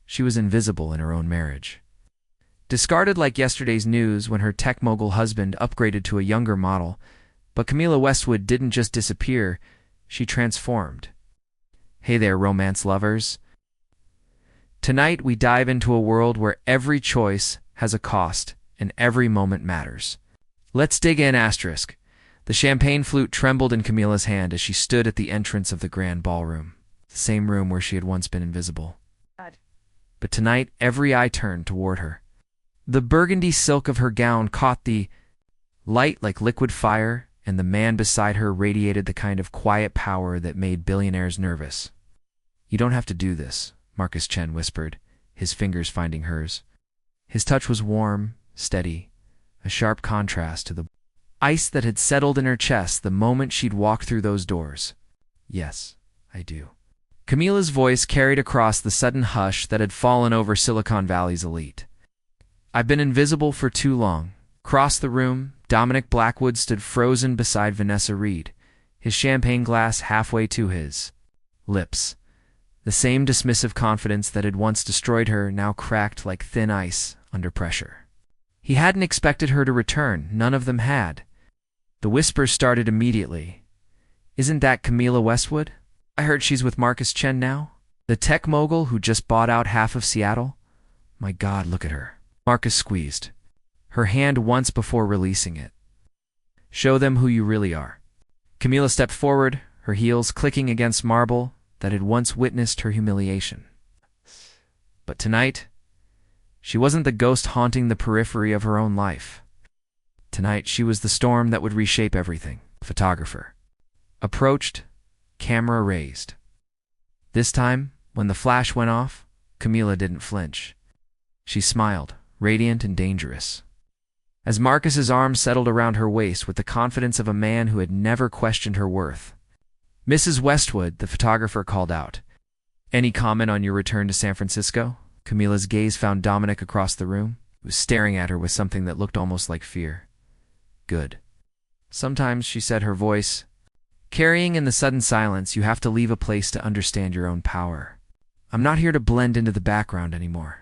she was invisible in her own marriage. Discarded like yesterday's news when her tech mogul husband upgraded to a younger model, but Camila Westwood didn't just disappear, she transformed. Hey there, romance lovers. Tonight we dive into a world where every choice has a cost and every moment matters. Let's dig in, asterisk. The champagne flute trembled in Camila's hand as she stood at the entrance of the grand ballroom, the same room where she had once been invisible. But tonight every eye turned toward her. The burgundy silk of her gown caught the light like liquid fire, and the man beside her radiated the kind of quiet power that made billionaires nervous. You don't have to do this, Marcus Chen whispered, his fingers finding hers. His touch was warm, steady, a sharp contrast to the ice that had settled in her chest the moment she'd walked through those doors. Yes, I do. Camila's voice carried across the sudden hush that had fallen over Silicon Valley's elite. I've been invisible for too long. Across the room, Dominic Blackwood stood frozen beside Vanessa Reed, his champagne glass halfway to his lips. The same dismissive confidence that had once destroyed her now cracked like thin ice under pressure. He hadn't expected her to return. None of them had. The whispers started immediately. Isn't that Camila Westwood? I heard she's with Marcus Chen now. The tech mogul who just bought out half of Seattle? My God, look at her. Marcus squeezed her hand once before releasing it. Show them who you really are. Camila stepped forward, her heels clicking against marble that had once witnessed her humiliation. But tonight, she wasn't the ghost haunting the periphery of her own life. Tonight, she was the storm that would reshape everything. Photographer approached, camera raised. This time, when the flash went off, Camila didn't flinch. She smiled, radiant and dangerous. As Marcus's arms settled around her waist with the confidence of a man who had never questioned her worth. Mrs. Westwood, the photographer called out. Any comment on your return to San Francisco? Camila's gaze found Dominic across the room, who was staring at her with something that looked almost like fear. Good. Sometimes, she said, her voice carrying in the sudden silence, you have to leave a place to understand your own power. I'm not here to blend into the background anymore.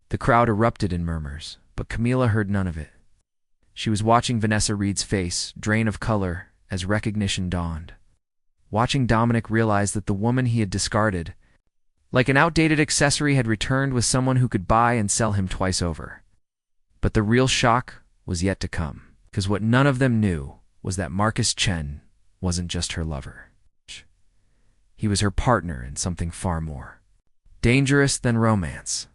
The crowd erupted in murmurs, but Camila heard none of it. She was watching Vanessa Reed's face drain of color as recognition dawned. Watching Dominic realize that the woman he had discarded, like an outdated accessory, had returned with someone who could buy and sell him twice over. But the real shock was yet to come, because what none of them knew was that Marcus Chen wasn't just her lover. He was her partner in something far more dangerous than romance.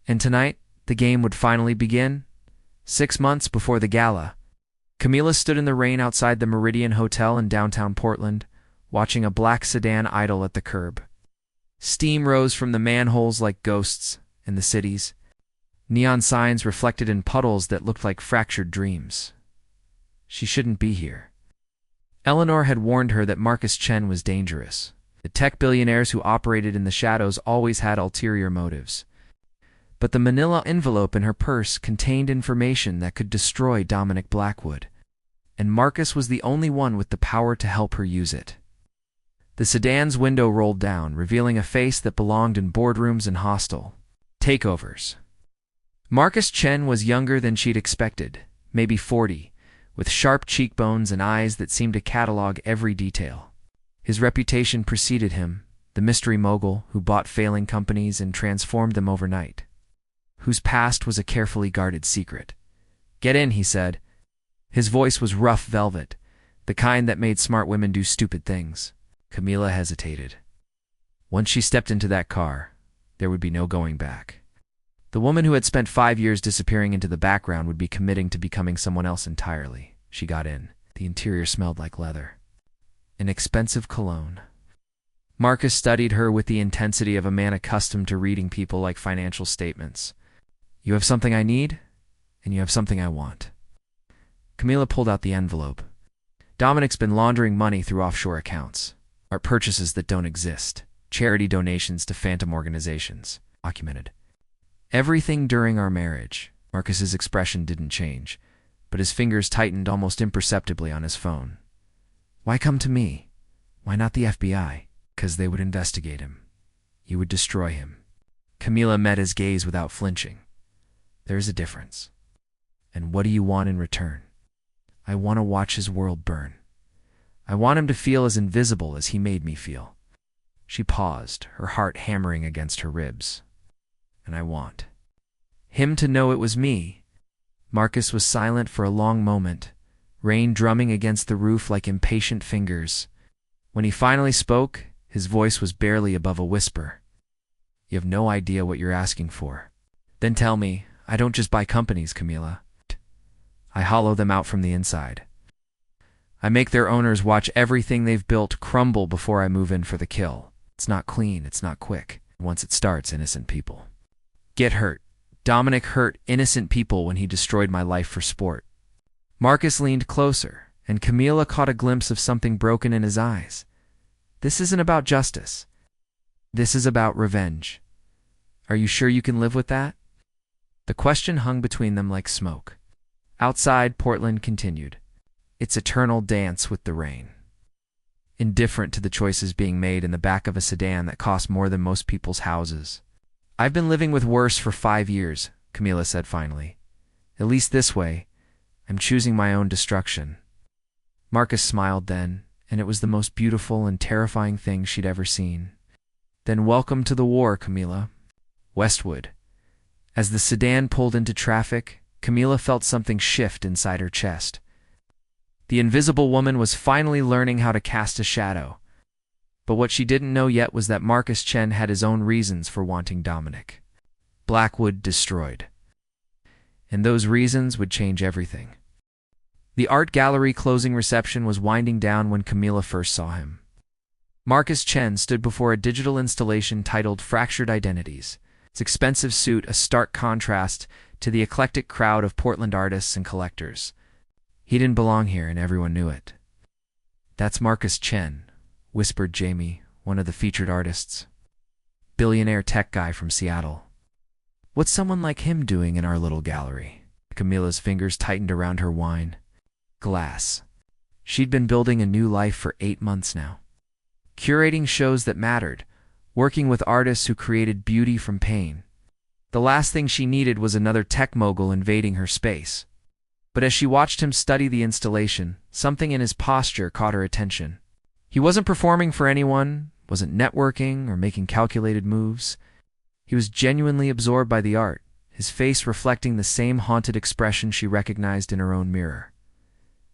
And tonight, the game would finally begin. 6 months before the gala, Camila stood in the rain outside the Meridian Hotel in downtown Portland, watching a black sedan idle at the curb. Steam rose from the manholes like ghosts in the cities. Neon signs reflected in puddles that looked like fractured dreams. She shouldn't be here. Eleanor had warned her that Marcus Chen was dangerous. The tech billionaires who operated in the shadows always had ulterior motives. But the manila envelope in her purse contained information that could destroy Dominic Blackwood, and Marcus was the only one with the power to help her use it. The sedan's window rolled down, revealing a face that belonged in boardrooms and hostile takeovers. Marcus Chen was younger than she'd expected, maybe 40, with sharp cheekbones and eyes that seemed to catalog every detail. His reputation preceded him, the mystery mogul who bought failing companies and transformed them overnight, whose past was a carefully guarded secret. Get in, he said. His voice was rough velvet, the kind that made smart women do stupid things. Camila hesitated. Once she stepped into that car, there would be no going back. The woman who had spent 5 years disappearing into the background would be committing to becoming someone else entirely. She got in. The interior smelled like leather. An expensive cologne. Marcus studied her with the intensity of a man accustomed to reading people like financial statements. You have something I need, and you have something I want. Camila pulled out the envelope. Dominic's been laundering money through offshore accounts. Art purchases that don't exist. Charity donations to phantom organizations. Documented. Everything during our marriage. Marcus's expression didn't change, but his fingers tightened almost imperceptibly on his phone. Why come to me? Why not the FBI? 'Cause they would investigate him. You would destroy him. Camila met his gaze without flinching. There's a difference. And what do you want in return? I want to watch his world burn. I want him to feel as invisible as he made me feel. She paused, her heart hammering against her ribs. And I want him to know it was me. Marcus was silent for a long moment, rain drumming against the roof like impatient fingers. When he finally spoke, his voice was barely above a whisper. You have no idea what you're asking for. Then tell me, I don't just buy companies, Camila. I hollow them out from the inside. I make their owners watch everything they've built crumble before I move in for the kill. It's not clean, it's not quick. Once it starts, innocent people get hurt. Dominic hurt innocent people when he destroyed my life for sport. Marcus leaned closer, and Camila caught a glimpse of something broken in his eyes. This isn't about justice. This is about revenge. Are you sure you can live with that? The question hung between them like smoke. Outside, Portland continued its eternal dance with the rain, indifferent to the choices being made in the back of a sedan that cost more than most people's houses. I've been living with worse for 5 years, Camila said finally. At least this way, I'm choosing my own destruction. Marcus smiled then, and it was the most beautiful and terrifying thing she'd ever seen. Then welcome to the war, Camila Westwood. As the sedan pulled into traffic, Camila felt something shift inside her chest. The invisible woman was finally learning how to cast a shadow. But what she didn't know yet was that Marcus Chen had his own reasons for wanting Dominic Blackwood destroyed. And those reasons would change everything. The art gallery closing reception was winding down when Camila first saw him. Marcus Chen stood before a digital installation titled Fractured Identities, its expensive suit a stark contrast to the eclectic crowd of Portland artists and collectors. He didn't belong here, and everyone knew it. That's Marcus Chen, whispered Jamie, one of the featured artists. Billionaire tech guy from Seattle. What's someone like him doing in our little gallery? Camila's fingers tightened around her wine glass. She'd been building a new life for 8 months now. Curating shows that mattered, working with artists who created beauty from pain. The last thing she needed was another tech mogul invading her space. But as she watched him study the installation, something in his posture caught her attention. He wasn't performing for anyone, wasn't networking or making calculated moves. He was genuinely absorbed by the art, his face reflecting the same haunted expression she recognized in her own mirror.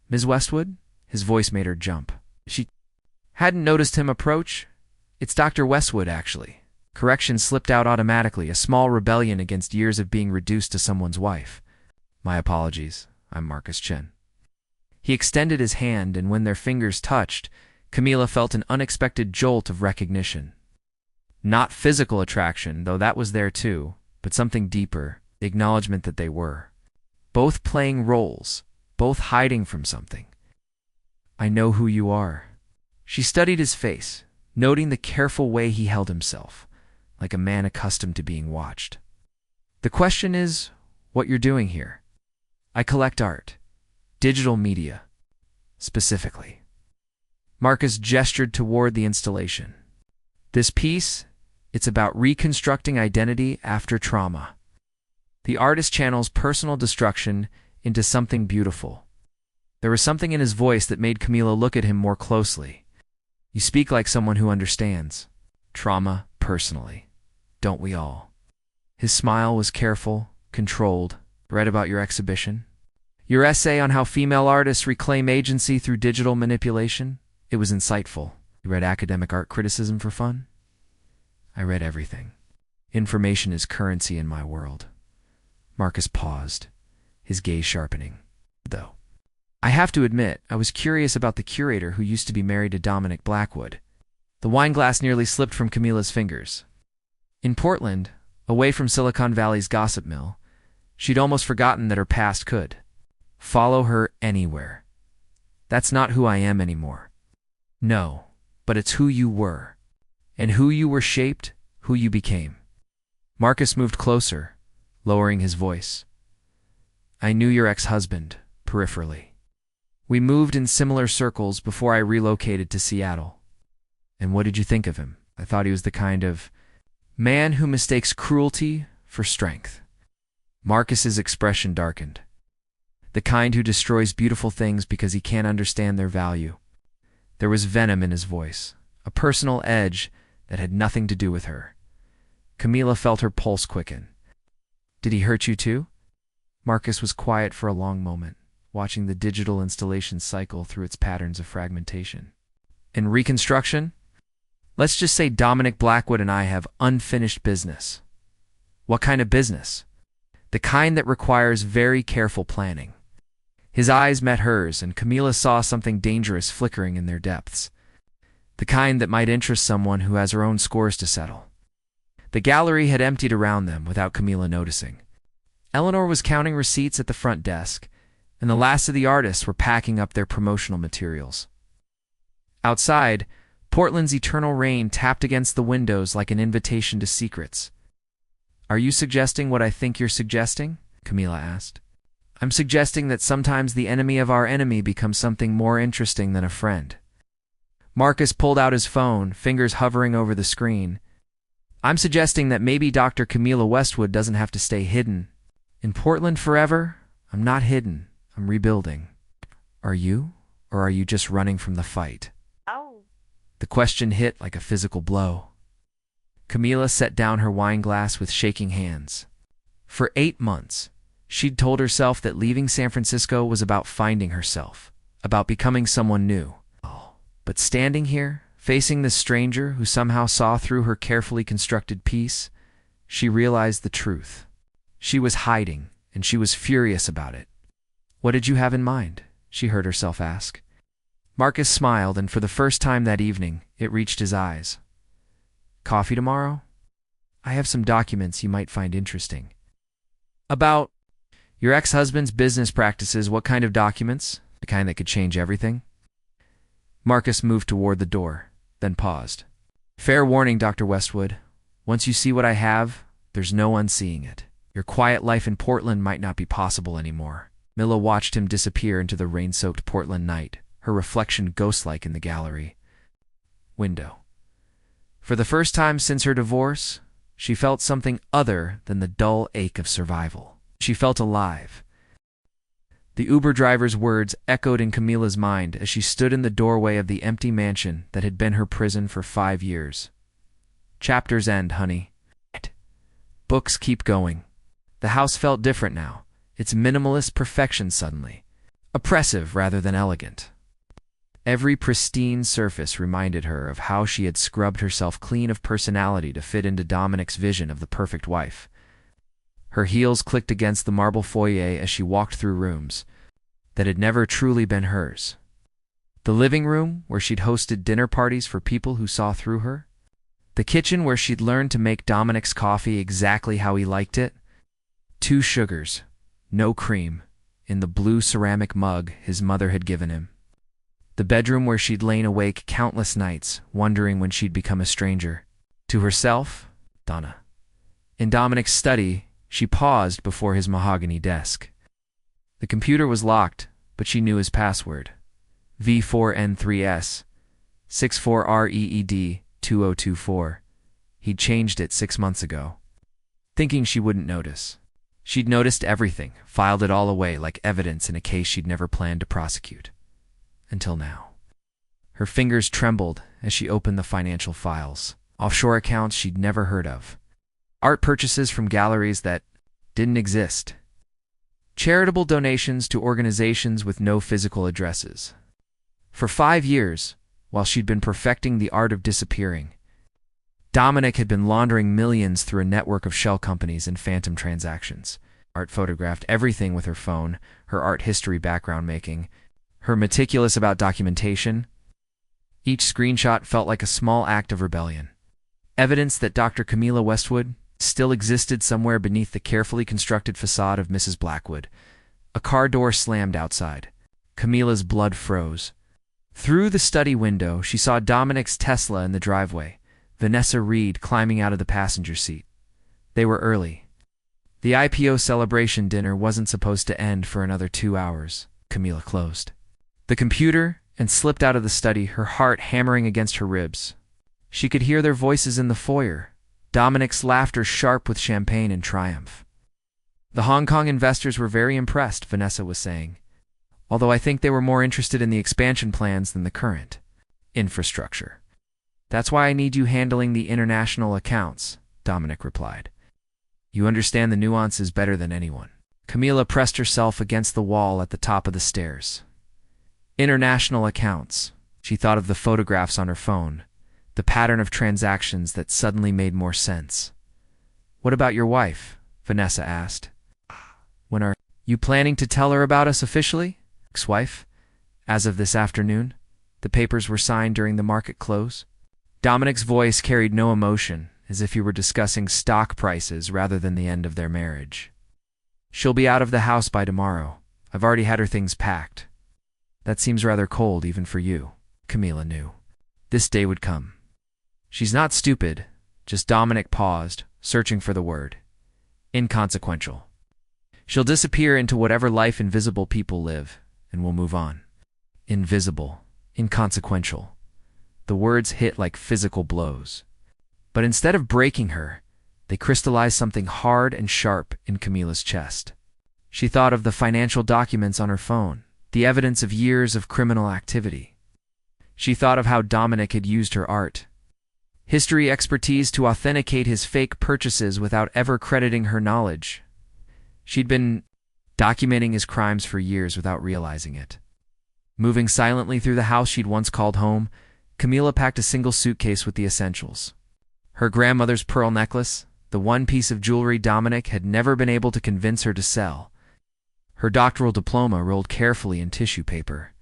Ms. Westwood? His voice made her jump. She hadn't noticed him approach. It's Dr. Westwood, actually. Correction slipped out automatically, a small rebellion against years of being reduced to someone's wife. My apologies. I'm Marcus Chen. He extended his hand, and when their fingers touched, Camila felt an unexpected jolt of recognition. Not physical attraction, though that was there too, but something deeper, the acknowledgement that they were. Both playing roles, both hiding from something. I know who you are. She studied his face, noting the careful way he held himself, like a man accustomed to being watched. The question is, what you're doing here. I collect art, digital media, specifically. Marcus gestured toward the installation. This piece, it's about reconstructing identity after trauma. The artist channels personal destruction into something beautiful. There was something in his voice that made Camila look at him more closely. You speak like someone who understands trauma personally, don't we all? His smile was careful, controlled. Read about your exhibition? Your essay on how female artists reclaim agency through digital manipulation? It was insightful. You read academic art criticism for fun? I read everything. Information is currency in my world. Marcus paused, his gaze sharpening. Though, I have to admit, I was curious about the curator who used to be married to Dominic Blackwood. The wine glass nearly slipped from Camila's fingers. In Portland, away from Silicon Valley's gossip mill, she'd almost forgotten that her past could follow her anywhere. That's not who I am anymore. No, but it's who you were. And who you were shaped, who you became. Marcus moved closer, lowering his voice. I knew your ex-husband, peripherally. We moved in similar circles before I relocated to Seattle. And what did you think of him? I thought he was the kind of Man who mistakes cruelty for strength. Marcus's expression darkened. The kind who destroys beautiful things because he can't understand their value. There was venom in his voice, a personal edge that had nothing to do with her. Camila felt her pulse quicken. Did he hurt you too? Marcus was quiet for a long moment, watching the digital installation cycle through its patterns of fragmentation. In reconstruction, let's just say Dominic Blackwood and I have unfinished business. What kind of business? The kind that requires very careful planning. His eyes met hers, and Camila saw something dangerous flickering in their depths. The kind that might interest someone who has her own scores to settle. The gallery had emptied around them without Camila noticing. Eleanor was counting receipts at the front desk, and the last of the artists were packing up their promotional materials. Outside, Portland's eternal rain tapped against the windows like an invitation to secrets. Are you suggesting what I think you're suggesting? Camila asked. I'm suggesting that sometimes the enemy of our enemy becomes something more interesting than a friend. Marcus pulled out his phone, fingers hovering over the screen. I'm suggesting that maybe Dr. Camila Westwood doesn't have to stay hidden. In Portland forever? I'm not hidden. I'm rebuilding. Are you? Or are you just running from the fight? Oh. The question hit like a physical blow. Camila set down her wine glass with shaking hands. For 8 months, she'd told herself that leaving San Francisco was about finding herself, about becoming someone new. But standing here, facing this stranger who somehow saw through her carefully constructed piece, she realized the truth. She was hiding, and she was furious about it. What did you have in mind? She heard herself ask. Marcus smiled, and for the first time that evening, it reached his eyes. Coffee tomorrow? I have some documents you might find interesting. About your ex-husband's business practices. What kind of documents? The kind that could change everything? Marcus moved toward the door, then paused. Fair warning, Dr. Westwood. Once you see what I have, there's no unseeing it. Your quiet life in Portland might not be possible anymore. Mila watched him disappear into the rain-soaked Portland night, her reflection ghost-like in the gallery window. For the first time since her divorce, she felt something other than the dull ache of survival. She felt alive. The Uber driver's words echoed in Camila's mind as she stood in the doorway of the empty mansion that had been her prison for 5 years. Chapters end, honey. Books keep going. The house felt different now, its minimalist perfection suddenly. Oppressive rather than elegant. Every pristine surface reminded her of how she had scrubbed herself clean of personality to fit into Dominic's vision of the perfect wife. Her heels clicked against the marble foyer as she walked through rooms that had never truly been hers. The living room, where she'd hosted dinner parties for people who saw through her. The kitchen, where she'd learned to make Dominic's coffee exactly how he liked it. 2 sugars, no cream, in the blue ceramic mug his mother had given him. The bedroom where she'd lain awake countless nights, wondering when she'd become a stranger. To herself, Donna. In Dominic's study, she paused before his mahogany desk. The computer was locked, but she knew his password. V4N3S, 64REED 2024. He'd changed it 6 months ago. Thinking she wouldn't notice. She'd noticed everything, filed it all away like evidence in a case she'd never planned to prosecute. Until now. Her fingers trembled as she opened the financial files. Offshore accounts she'd never heard of. Art purchases from galleries that didn't exist. Charitable donations to organizations with no physical addresses. For 5 years, while she'd been perfecting the art of disappearing, Dominic had been laundering millions through a network of shell companies and phantom transactions. Art photographed everything with her phone, her art history background making, her meticulous about documentation. Each screenshot felt like a small act of rebellion. Evidence that Dr. Camila Westwood still existed somewhere beneath the carefully constructed facade of Mrs. Blackwood. A car door slammed outside. Camila's blood froze. Through the study window, she saw Dominic's Tesla in the driveway, Vanessa Reed climbing out of the passenger seat. They were early. The IPO celebration dinner wasn't supposed to end for another 2 hours. Camila closed the computer and slipped out of the study, her heart hammering against her ribs. She could hear their voices in the foyer, Dominic's laughter sharp with champagne and triumph. The Hong Kong investors were very impressed, Vanessa was saying, although I think they were more interested in the expansion plans than the current infrastructure. That's why I need you handling the international accounts, Dominic replied. You understand the nuances better than anyone. Camila pressed herself against the wall at the top of the stairs. International accounts. She thought of the photographs on her phone, the pattern of transactions that suddenly made more sense. What about your wife? Vanessa asked. When are you planning to tell her about us officially? Ex-wife? As of this afternoon? The papers were signed during the market close. Dominic's voice carried no emotion, as if he were discussing stock prices rather than the end of their marriage. She'll be out of the house by tomorrow. I've already had her things packed. That seems rather cold even for you. Camila knew. This day would come. She's not stupid, just Dominic paused, searching for the word. Inconsequential. She'll disappear into whatever life invisible people live, and we'll move on. Invisible. Inconsequential. The words hit like physical blows. But instead of breaking her, they crystallized something hard and sharp in Camila's chest. She thought of the financial documents on her phone, the evidence of years of criminal activity. She thought of how Dominic had used her art, history expertise to authenticate his fake purchases without ever crediting her knowledge. She'd been documenting his crimes for years without realizing it. Moving silently through the house she'd once called home, Camila packed a single suitcase with the essentials. Her grandmother's pearl necklace, the one piece of jewelry Dominic had never been able to convince her to sell. Her doctoral diploma rolled carefully in tissue paper.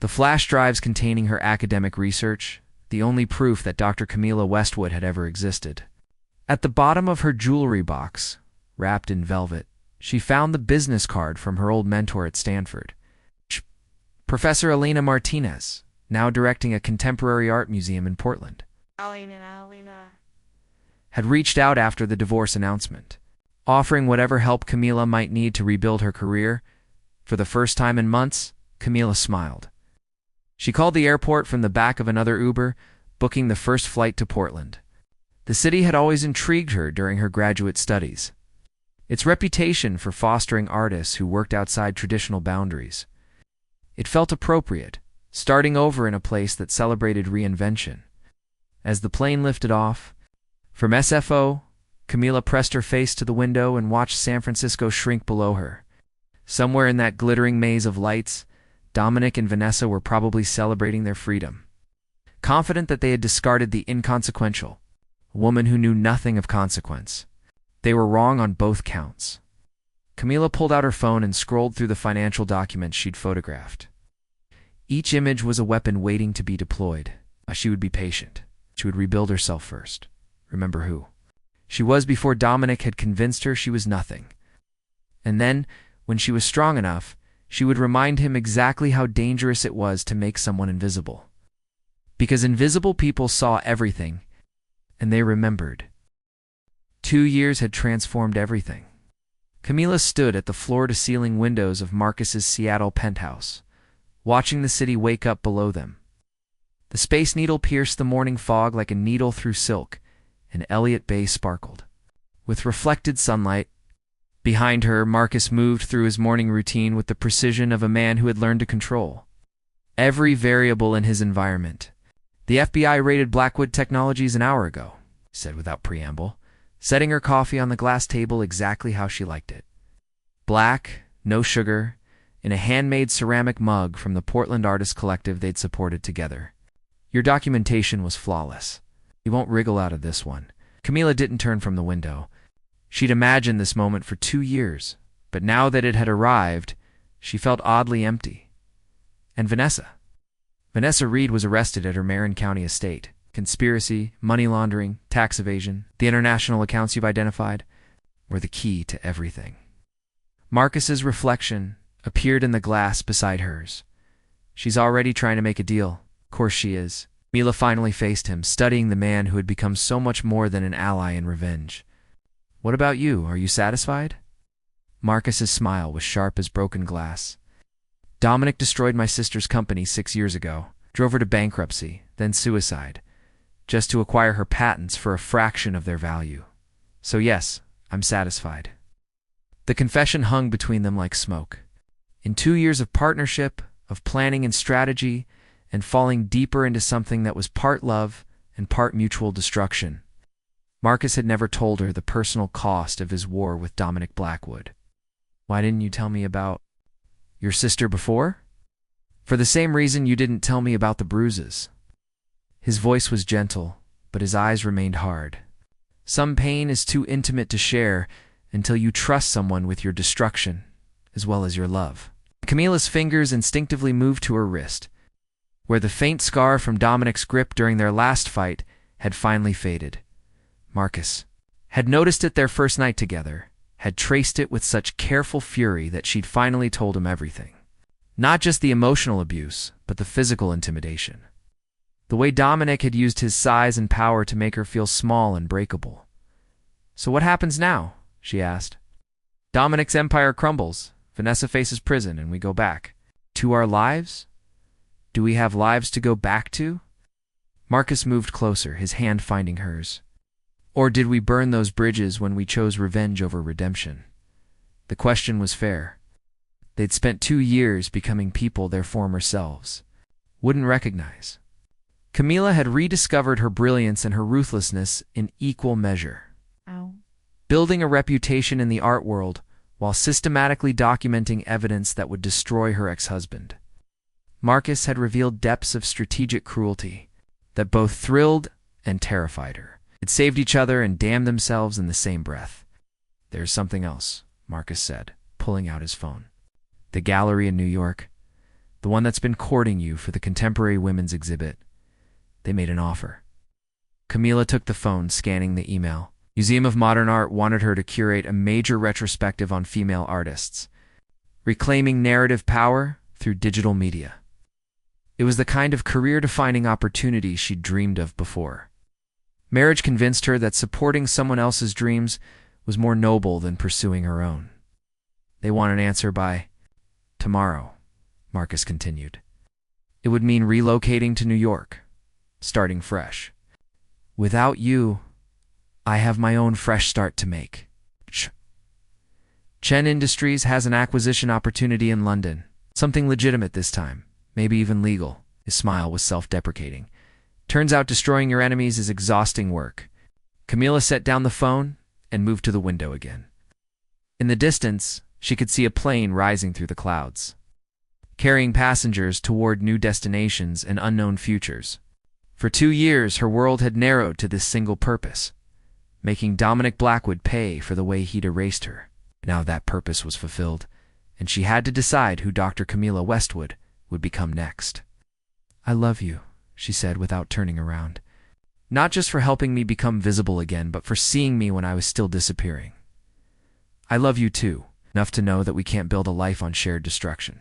The flash drives containing her academic research, the only proof that Dr. Camila Westwood had ever existed. At the bottom of her jewelry box, wrapped in velvet, she found the business card from her old mentor at Stanford. Professor Elena Martinez, now directing a contemporary art museum in Portland, had reached out after the divorce announcement, offering whatever help Camila might need to rebuild her career. For the first time in months, Camila smiled. She called the airport from the back of another Uber, booking the first flight to Portland. The city had always intrigued her during her graduate studies. Its reputation for fostering artists who worked outside traditional boundaries. It felt appropriate, starting over in a place that celebrated reinvention. As the plane lifted off, from SFO, Camila pressed her face to the window and watched San Francisco shrink below her. Somewhere in that glittering maze of lights, Dominic and Vanessa were probably celebrating their freedom. Confident that they had discarded the inconsequential, a woman who knew nothing of consequence. They were wrong on both counts. Camila pulled out her phone and scrolled through the financial documents she'd photographed. Each image was a weapon waiting to be deployed. She would be patient. She would rebuild herself first. Remember who she was before Dominic had convinced her she was nothing. And then, when she was strong enough, she would remind him exactly how dangerous it was to make someone invisible. Because invisible people saw everything, and they remembered. 2 years had transformed everything. Camila stood at the floor-to-ceiling windows of Marcus's Seattle penthouse, watching the city wake up below them. The Space Needle pierced the morning fog like a needle through silk, and Elliott Bay sparkled with reflected sunlight. Behind her, Marcus moved through his morning routine with the precision of a man who had learned to control every variable in his environment. The FBI raided Blackwood Technologies an hour ago, he said without preamble, setting her coffee on the glass table exactly how she liked it. Black, no sugar, in a handmade ceramic mug from the Portland Artist Collective they'd supported together. Your documentation was flawless. You won't wriggle out of this one. Camila didn't turn from the window. She'd imagined this moment for 2 years, but now that it had arrived, she felt oddly empty. And Vanessa? Vanessa Reed was arrested at her Marin County estate. Conspiracy, money laundering, tax evasion, the international accounts you've identified were the key to everything. Marcus's reflection appeared in the glass beside hers. She's already trying to make a deal. Of course she is. Camila finally faced him, studying the man who had become so much more than an ally in revenge. What about you? Are you satisfied? Marcus's smile was sharp as broken glass. Dominic destroyed my sister's company 6 years ago, drove her to bankruptcy, then suicide. just to acquire her patents for a fraction of their value. So yes, I'm satisfied. The confession hung between them like smoke. In 2 years of partnership, of planning and strategy, and falling deeper into something that was part love and part mutual destruction, Marcus had never told her the personal cost of his war with Dominic Blackwood. Why didn't you tell me about your sister before? For the same reason you didn't tell me about the bruises. His voice was gentle, but his eyes remained hard. Some pain is too intimate to share until you trust someone with your destruction, as well as your love. Camila's fingers instinctively moved to her wrist, where the faint scar from Dominic's grip during their last fight had finally faded. Marcus had noticed it their first night together, had traced it with such careful fury that she'd finally told him everything. Not just the emotional abuse, but the physical intimidation. The way Dominic had used his size and power to make her feel small and breakable. So what happens now? She asked. Dominic's empire crumbles, Vanessa faces prison, and we go back. To our lives? Do we have lives to go back to? Marcus moved closer, his hand finding hers. Or did we burn those bridges when we chose revenge over redemption? The question was fair. They'd spent 2 years becoming people their former selves wouldn't recognize. Camila had rediscovered her brilliance and her ruthlessness in equal measure. Building a reputation in the art world while systematically documenting evidence that would destroy her ex-husband. Marcus had revealed depths of strategic cruelty that both thrilled and terrified her. It saved each other and damned themselves in the same breath. There's something else, Marcus said, pulling out his phone. The gallery in New York, the one that's been courting you for the contemporary women's exhibit. They made an offer. Camila took the phone, scanning the email. Museum of Modern Art wanted her to curate a major retrospective on female artists, reclaiming narrative power through digital media. It was the kind of career-defining opportunity she'd dreamed of before. Marriage convinced her that supporting someone else's dreams was more noble than pursuing her own. They want an answer by tomorrow, Marcus continued. It would mean relocating to New York, starting fresh. Without you, I have my own fresh start to make. Chen Industries has an acquisition opportunity in London. Something legitimate this time, maybe even legal. His smile was self-deprecating. Turns out destroying your enemies is exhausting work. Camila set down the phone and moved to the window again. In the distance, she could see a plane rising through the clouds, carrying passengers toward new destinations and unknown futures. For 2 years, her world had narrowed to this single purpose, making Dominic Blackwood pay for the way he'd erased her. Now that purpose was fulfilled, and she had to decide who Dr. Camila Westwood would become next. I love you, she said without turning around. Not just for helping me become visible again, but for seeing me when I was still disappearing. I love you too, enough to know that we can't build a life on shared destruction.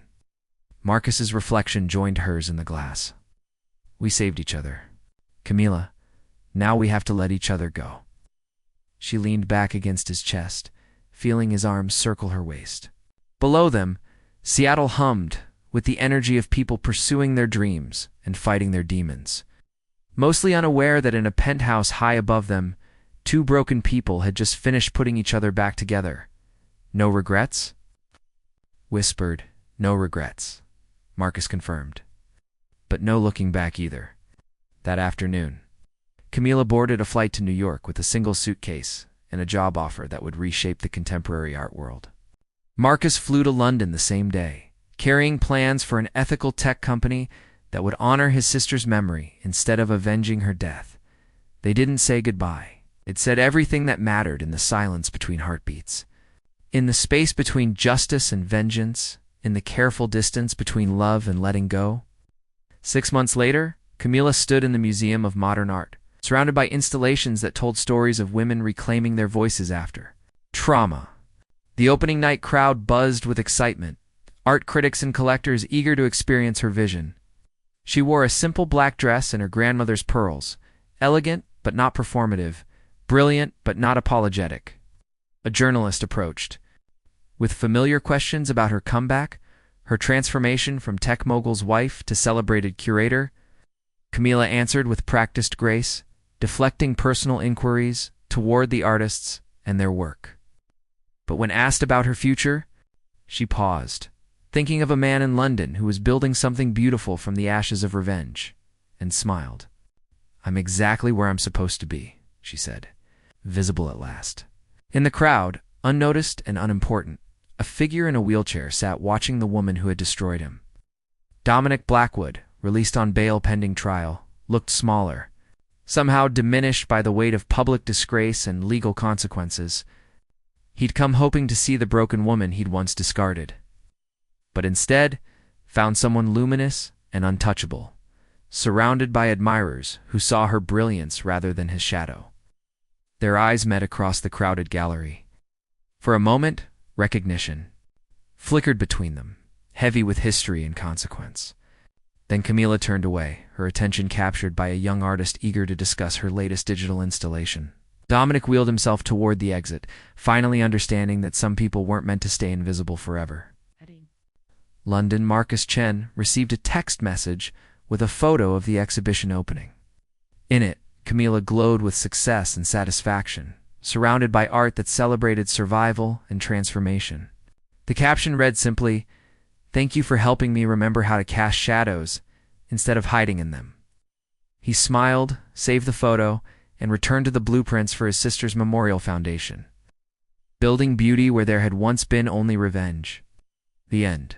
Marcus's reflection joined hers in the glass. We saved each other. Camila, now we have to let each other go. She leaned back against his chest, feeling his arms circle her waist. Below them, Seattle hummed with the energy of people pursuing their dreams and fighting their demons. Mostly unaware that in a penthouse high above them, 2 broken people had just finished putting each other back together. No regrets? Whispered, no regrets, Marcus confirmed. But no looking back either. That afternoon, Camila boarded a flight to New York with a single suitcase and a job offer that would reshape the contemporary art world. Marcus flew to London the same day, carrying plans for an ethical tech company that would honor his sister's memory instead of avenging her death. They didn't say goodbye. It said everything that mattered in the silence between heartbeats. In the space between justice and vengeance, in the careful distance between love and letting go. 6 months later, Camila stood in the Museum of Modern Art, surrounded by installations that told stories of women reclaiming their voices after trauma. The opening night crowd buzzed with excitement, art critics and collectors eager to experience her vision. She wore a simple black dress and her grandmother's pearls, elegant but not performative, brilliant but not apologetic. A journalist approached, with familiar questions about her comeback, her transformation from tech mogul's wife to celebrated curator. Camila answered with practiced grace, deflecting personal inquiries toward the artists and their work. But when asked about her future, she paused, thinking of a man in London who was building something beautiful from the ashes of revenge, and smiled. "I'm exactly where I'm supposed to be," she said, visible at last. In the crowd, unnoticed and unimportant, a figure in a wheelchair sat watching the woman who had destroyed him. Dominic Blackwood, released on bail pending trial, looked smaller, somehow diminished by the weight of public disgrace and legal consequences. He'd come hoping to see the broken woman he'd once discarded, but instead found someone luminous and untouchable, surrounded by admirers who saw her brilliance rather than his shadow. Their eyes met across the crowded gallery. For a moment, recognition flickered between them, heavy with history and consequence. Then Camila turned away, her attention captured by a young artist eager to discuss her latest digital installation. Dominic wheeled himself toward the exit, finally understanding that some people weren't meant to stay invisible forever. London Marcus Chen received a text message with a photo of the exhibition opening. In it, Camila glowed with success and satisfaction, surrounded by art that celebrated survival and transformation. The caption read simply, "Thank you for helping me remember how to cast shadows instead of hiding in them." He smiled, saved the photo, and returned to the blueprints for his sister's memorial foundation. Building beauty where there had once been only revenge. The end.